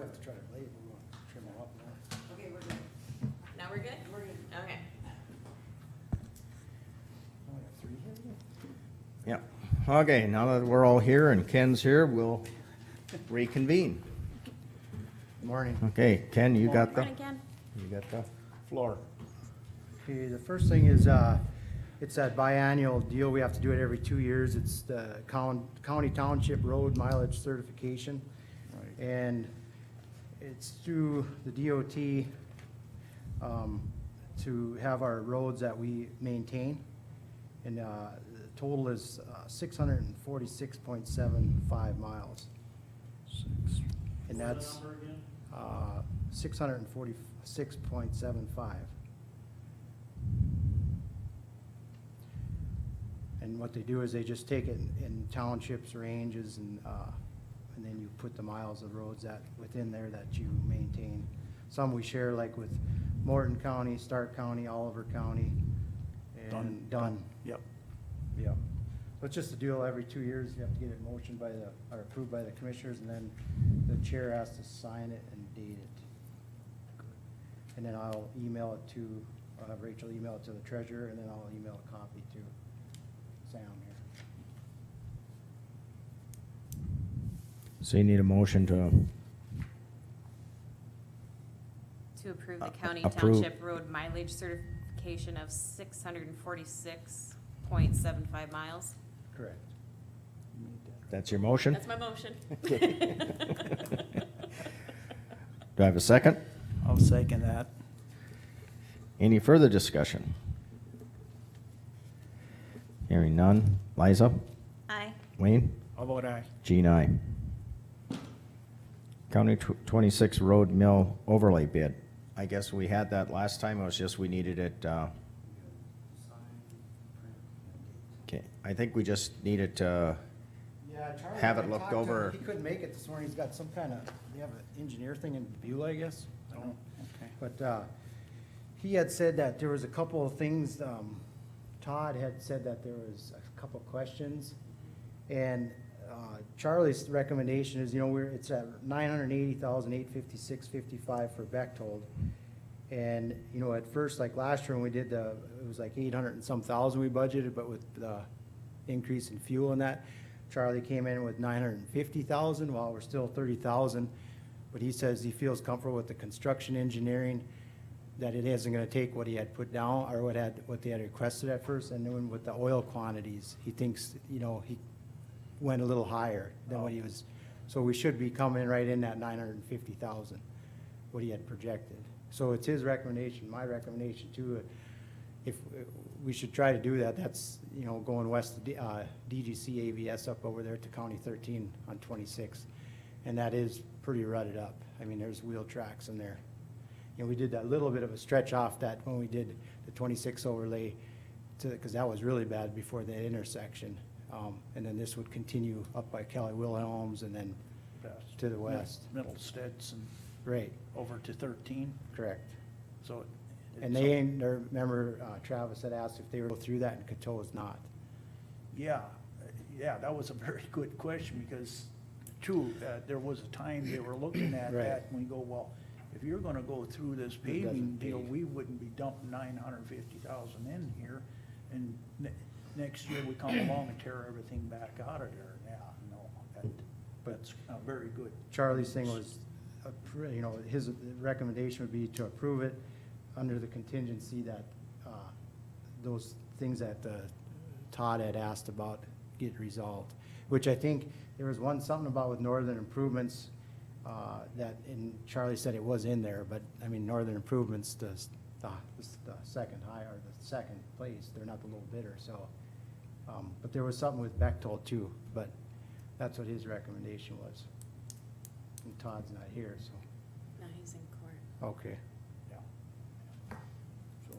have to try to blade, we want to trim them up more. Okay, we're good. Now we're good? We're good. Okay. Oh, I got 3 here? Yeah, okay, now that we're all here and Ken's here, we'll reconvene. Morning. Okay, Ken, you got the, Morning, Ken. you got the floor. Okay, the first thing is, it's that biannual deal, we have to do it every 2 years, it's the county township road mileage certification. And it's through the DOT, to have our roads that we maintain. And, the total is, 646.75 miles. And that's, 646.75. And what they do is they just take it in townships, ranges, and then you put the miles of roads that, within there that you maintain. Some we share, like with Morton County, Stark County, Oliver County, and Dunn. Yep. Yep. So it's just a deal every 2 years, you have to get it motioned by the, or approved by the commissioners, and then the chair has to sign it and date it. And then I'll email it to, I'll have Rachel email it to the treasurer, and then I'll email a copy to Sam here. So you need a motion to, To approve the county approve. township road mileage certification of 646.75 miles. Correct. that's your motion? That's my motion. Do I have a second? I'll second that. Any further discussion? Hearing none. Liza? Aye. Wayne? How about aye? Jean, aye. County 26 road mill overlay bid. I guess we had that last time, it was just we needed it, okay, I think we just needed to, Yeah, Charlie, Have it I looked talked to him. over. He couldn't make it this morning, he's got some kind of, they have an engineer thing in Beulah, I guess. I don't know. Okay. But, he had said that there was a couple of things, Todd had said that there was a couple of questions. And, Charlie's recommendation is, you know, it's at 980,856.55 for Bechtold. And, you know, at first, like last year when we did it was like 800 and some thousand we budgeted, but with the increase in fuel and that, Charlie came in with 950,000, while we're still 30,000. But he says he feels comfortable with the construction engineering, that it isn't gonna take what he had put down, or what they had requested at first. And then with the oil quantities, he thinks, you know, he went a little higher than what he was. So we should be coming right in that 950,000, what he had projected. So it's his recommendation, my recommendation too. If we should try to do that, that's, you know, going west of DGC AVS up over there to County 13 on 26. And that is pretty rutted up. I mean, there's wheel tracks in there. You know, we did that little bit of a stretch off that when we did the 26 overlay, because that was really bad before the intersection. And then this would continue up by Kelly Wilhelms and then to the west. Middle Steds and Right, over to 13, correct. so. And they ain't, remember Travis had asked if they were through that, and Coteau's not. Yeah, that was a very good question, because true, there was a time they were looking at Right. that, and we go, well, if you're gonna go through this paving doesn't deal, pave. we wouldn't be dumping 950,000 in here, and next year we come along and tear everything back out of there. Yeah, no, that's very good. Charlie's thing was, you know, his recommendation would be to approve it under the contingency that, those things that Todd had asked about get resolved. Which I think, there was something about with Northern Improvements, that, and Charlie said it was in there, but, I mean, Northern Improvements, the second high, or the second place, they're not the little bidder, so. But there was something with Bechtold too, but that's what his recommendation was. And Todd's not here, so, No, he's in court. okay. Yeah. So,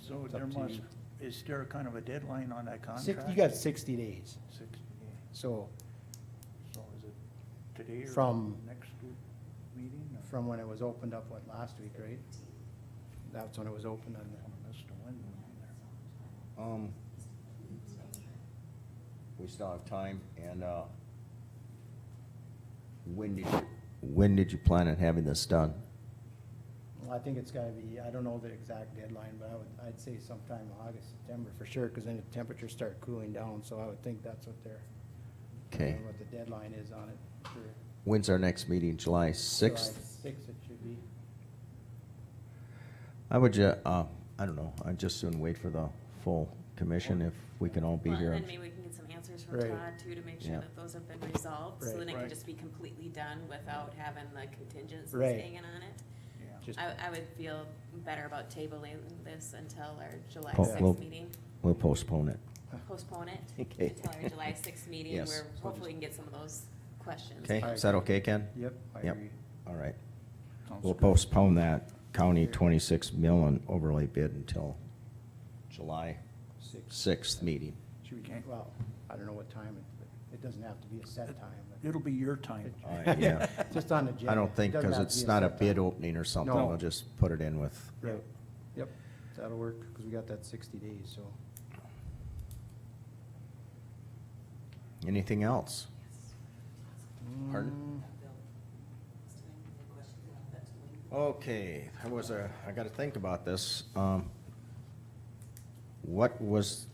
So It's up there to must, you. is there kind of a deadline on that contract? You got 60 days, 60 days. so So is it today or From- next meeting? or- from when it was opened up, last week, right? That's when it was opened on I missed a window in there. we still have time, and, When did you plan on having this done? Well, I think it's gotta be, I don't know the exact deadline, but I'd say sometime August, September for sure, cause then the temperatures start cooling down, so I would think that's what they're, I don't Okay. know what the deadline is on it, for When's our next meeting? July July 6th? 6th it should be. I would I don't know, I'd just soon wait for the full commission if we can all be Well, here. and then maybe we can get some answers from Right. Todd too, to make sure Yeah. that those have been resolved, so Right. then it can Right. just be completely done without having the contingencies Right. hanging on it. Yeah. Just, I would feel better about tabling this until our July Oh, well- 6th meeting. We'll postpone it. Postpone it Okay. until our July 6th meeting, Yes. where hopefully we can get some of those questions. Okay, I is that agree. okay, Ken? yep, I Yep. agree. All right. Sounds We'll good. postpone that county 26 million overlay bid until July 6th meeting. Should we, well, I don't know what time, but it doesn't have to be a set time, but. It'll be your time. Yeah. Just on the agenda. I don't think, It doesn't because have to it's be not a set bid time. opening or something, No. we'll just put it in with, Right, yep, that'll work, because we got that 60 days, so. anything else? Pardon? Mm, Okay, I gotta think about this. What was,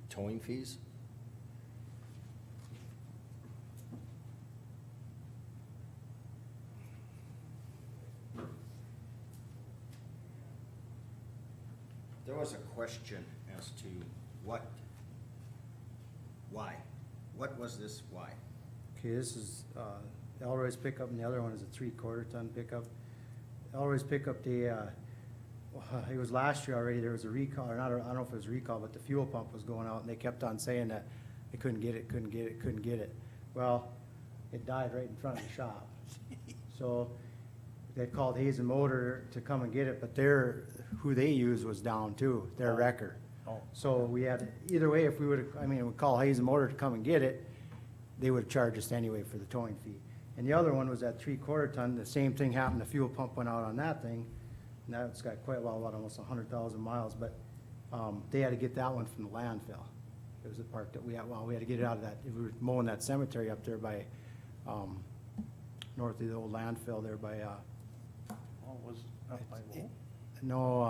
towing fees? There was a question as to why? What was this why? Okay, this is, Elroy's pickup, and the other one is a 3/4 ton pickup. Elroy's pickup, it was last year already, there was a recall, or not, I don't know if it was a recall, but the fuel pump was going out, and they kept on saying that they couldn't get it. Well, it died right in front of the shop. So, they called Hazen Motor to come and get it, but who they used was down too, their Oh. wrecker. Oh, So we had, either way, if we would've, we call Hazen Motor to come and get it, they would've charged us anyway for the towing fee. And the other one was that 3/4 ton, the same thing happened, the fuel pump went out on that thing, and that's got quite a while, almost 100,000 miles, but, they had to get that one from the landfill. It was the part that we had to get it out of that, we were mowing that cemetery up there by, north of the old landfill there by, well, was up by Wolf? no,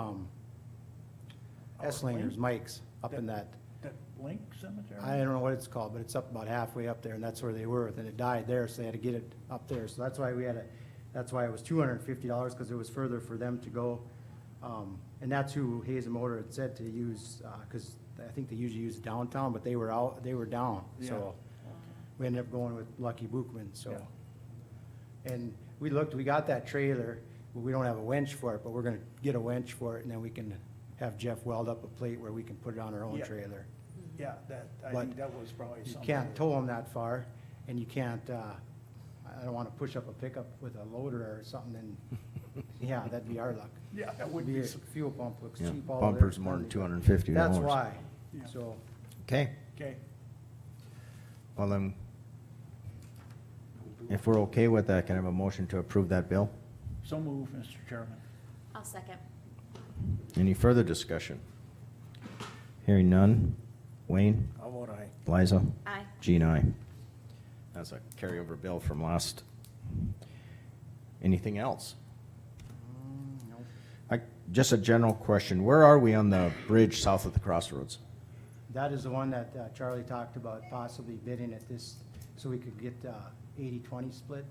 Oh, Esslinger's, Link? Mike's, up in that, That Link Cemetery? I don't know what it's called, but it's up about halfway up there, and that's where they were, and it died there, so they had to get it up there, so that's why that's why it was $250, because it was further for them to go. And that's who Hazen Motor had said to use, because I think they usually use downtown, but they were down, Yeah. so Okay. we ended up going with Lucky Bookman, so. Yeah. And we got that trailer, but we don't have a winch for it, but we're gonna get a winch for it, and then we can have Jeff weld up a plate where we can put it on our own Yeah. trailer. Yeah, I But think that was probably You something. can't tow them that far, and you can't, I don't wanna push up a pickup with a loader or something, and, yeah, that'd be our luck. Yeah, that would Be be, a fuel pump looks Yeah, cheap all bumper's there. more than $250. That's why, Yeah. so, Okay, okay. well then, if we're okay with that, can I have a motion to approve that bill? So move, Mr. Chairman. I'll second. Any further discussion? Hearing none. Wayne? How vote aye? Liza? Aye. Jean, aye. That's a carryover bill from last. Anything else? no. Just a general question. Where are we on the bridge south of the crossroads? That is the one that Charlie talked about possibly bidding at this, so we could get 80-20 split.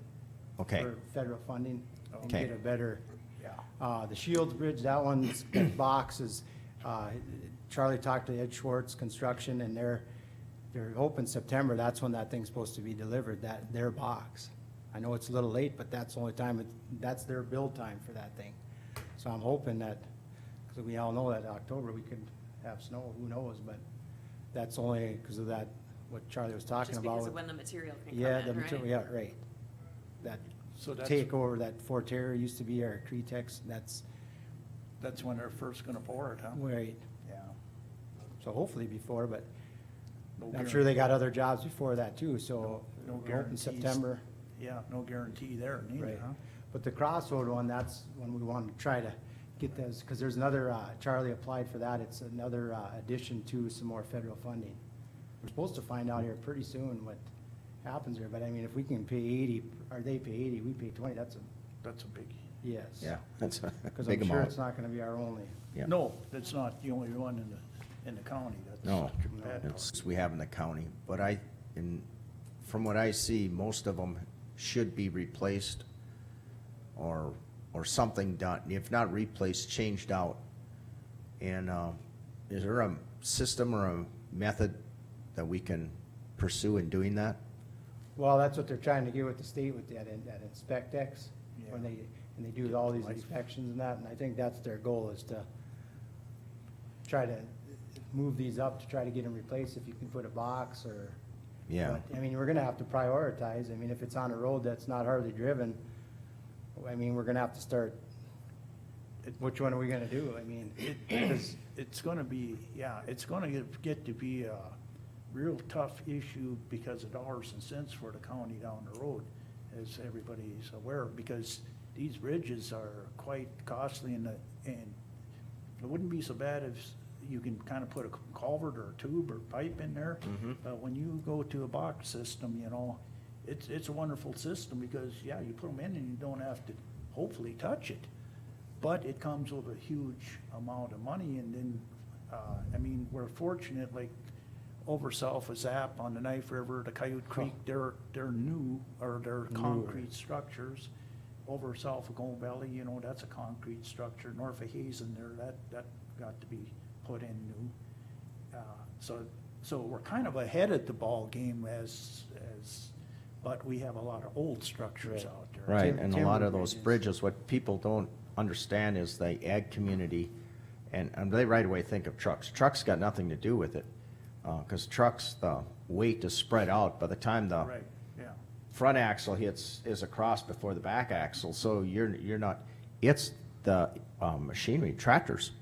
Okay. For federal funding and Okay. get a better, Yeah. the Shields Bridge, that one's, that box is, Charlie talked to Ed Schwartz Construction, and they're hoping September, that's when that thing's supposed to be delivered, their box. I know it's a little late, but that's the only time, that's their build time for that thing. So I'm hoping that, because we all know that October we could have snow, who knows, but that's only because of that, what Charlie was talking Just about. because of with- when the material can come Yeah, in, the right? material, yeah, right. That So that's, takeover, that Fort Terry used to be our Cretex, that's, that's when they're first gonna pour it, huh? right, Yeah. so hopefully before, but No I'm sure they got guarantee. other jobs before that too, so No we're hoping guarantees. September. Yeah, no guarantee there neither, Right. huh? But the crossroad one, that's when we want to try to get those, because there's another, Charlie applied for that, it's another addition to some more federal funding. We're supposed to find out here pretty soon what, happens there, but I mean, if we can pay 80, or they pay 80, we pay 20, that's a, That's a big, yes. Yeah, that's a Because big I'm sure amount. it's not gonna be our only. Yeah. no, that's not the only one in the county, that's No, the bad part. it's, we have in the county, but from what I see, most of them should be replaced or something done, if not replaced, changed out. And, is there a system or a method that we can pursue in doing that? Well, that's what they're trying to get with the state with that InspectX, when Yeah. and they do all these inspections and that, and I think that's their goal, is to try to move these up to try to get them replaced, if you can put a box or. Yeah, But, I mean, we're gonna have to prioritize, I mean, if it's on a road that's not hardly driven, I mean, we're gonna have to start, which one are we gonna do, I mean, It's gonna be, yeah, it's gonna get to be a real tough issue because of dollars and cents for the county down the road, as everybody's aware, because these bridges are quite costly and it wouldn't be so bad if you can kind of put a culvert or a tube or pipe in there. Mhm. But when you go to a box system, you know, it's a wonderful system because, yeah, you put them in and you don't have to hopefully touch it. But it comes with a huge amount of money and then, I mean, we're fortunate, like over south of Zap on the Knife River, the Coyote Creek, they're new, or they're concrete structures. Over south of Gold Valley, you know, that's a concrete structure. North of Hazen there, that got to be put in new. So we're kind of ahead at the ball game but we have a lot of old structures Right. out there. right, and a lot timber of those bridges. bridges, what people don't understand is the ag community, and they right away think of trucks. Trucks got nothing to do with it, cause trucks, the weight is spread out by the time the Right, yeah. front axle is across before the back axle, so you're not, it's the, machinery, tractors.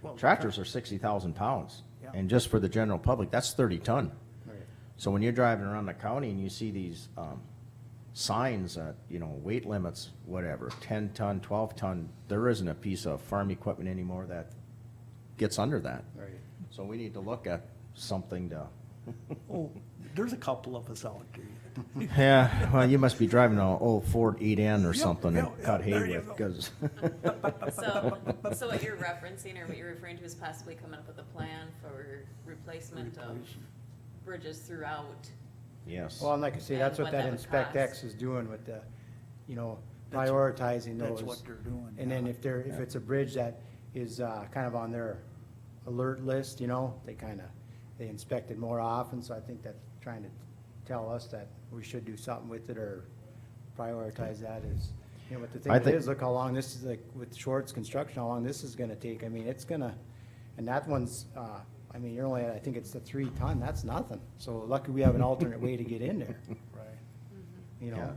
Well, Tractors are 60,000 pounds, Yeah. and just for the general public, that's 30 ton. right. So when you're driving around the county and you see these, signs that, you know, weight limits, whatever, 10 ton, 12 ton, there isn't a piece of farm equipment anymore that gets under that. Right. So we need to look at something to, Oh, there's a couple of us out there. yeah, well, you must be driving an old Ford 8N or Yeah, something and yeah, cut hay there you with, go. because, So what you're referencing, or what you're referring to, is possibly coming up with a plan for replacement of bridges throughout. yes. Well, and like I say, that's And what what that that would InspectX cost. is doing with the, you know, That's- prioritizing those. That's what they're doing. And then yeah. if it's a bridge that is, kind of on their alert list, you know, they inspect it more often, so I think that's trying to tell us that we should do something with it or prioritize that is, you know, but the thing I think- is, look how long this is, like, with Short's construction, how long this is gonna take, I mean, it's gonna, and that one's, I mean, you're only at, I think it's the 3 ton, that's nothing, so lucky we have an alternate way to get in there, Right. you Yeah. know,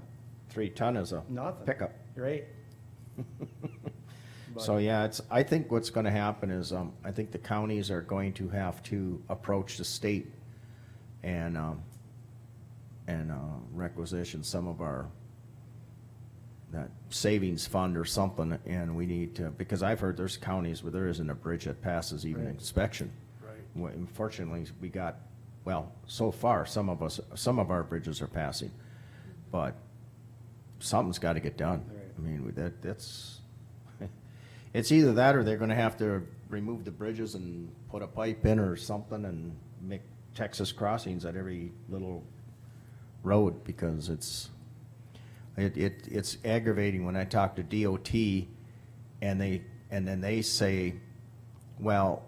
3 ton is a nothing. pickup. Right? So, But- yeah, I think what's gonna happen is, I think the counties are going to have to approach the state and requisition some of that savings fund or something, and we need to, because I've heard there's counties where there isn't a bridge that passes even Right. inspection. Right. Well, unfortunately, we got, well, so far, some of our bridges are passing, but something's gotta get done. Right. I mean, that's, it's either that or they're gonna have to remove the bridges and put a pipe in or something and make Texas crossings at every little road, because it's aggravating when I talk to DOT and then they say, well,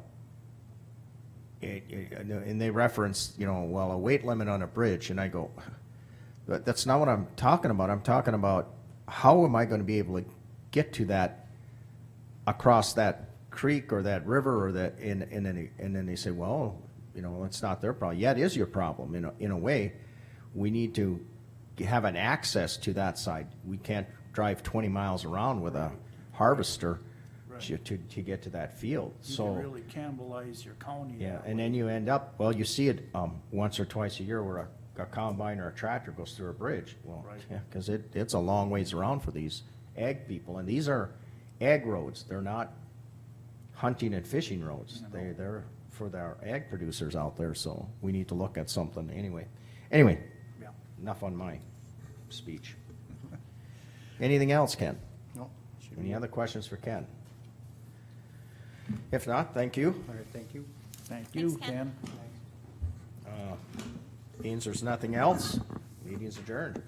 and they reference, you know, well, a weight limit on a bridge, and I go, that's not what I'm talking about. I'm talking about how am I gonna be able to get to that, across that creek or that river or that, and then they say, well, you know, it's not their problem. Yeah, it is your problem, in a way. We need to have an access to that side. We can't drive 20 miles around with a harvester Right. to get to that field, You so. can really cannibalize your county. Yeah, that and way. then you end up, well, you see it, once or twice a year where a combine or a tractor goes through a bridge. Well, Right. yeah, cause it's a long ways around for these ag people, and these are ag roads, they're not hunting and fishing roads. No. They're for our ag producers out there, so we need to look at something anyway. Anyway, Yeah. enough on my speech. Anything else, Ken? No. should Any be- other questions for Ken? If not, thank you. All right, thank you. Thank you, Thanks, Ken. Ken. Means there's nothing else. Meeting's adjourned.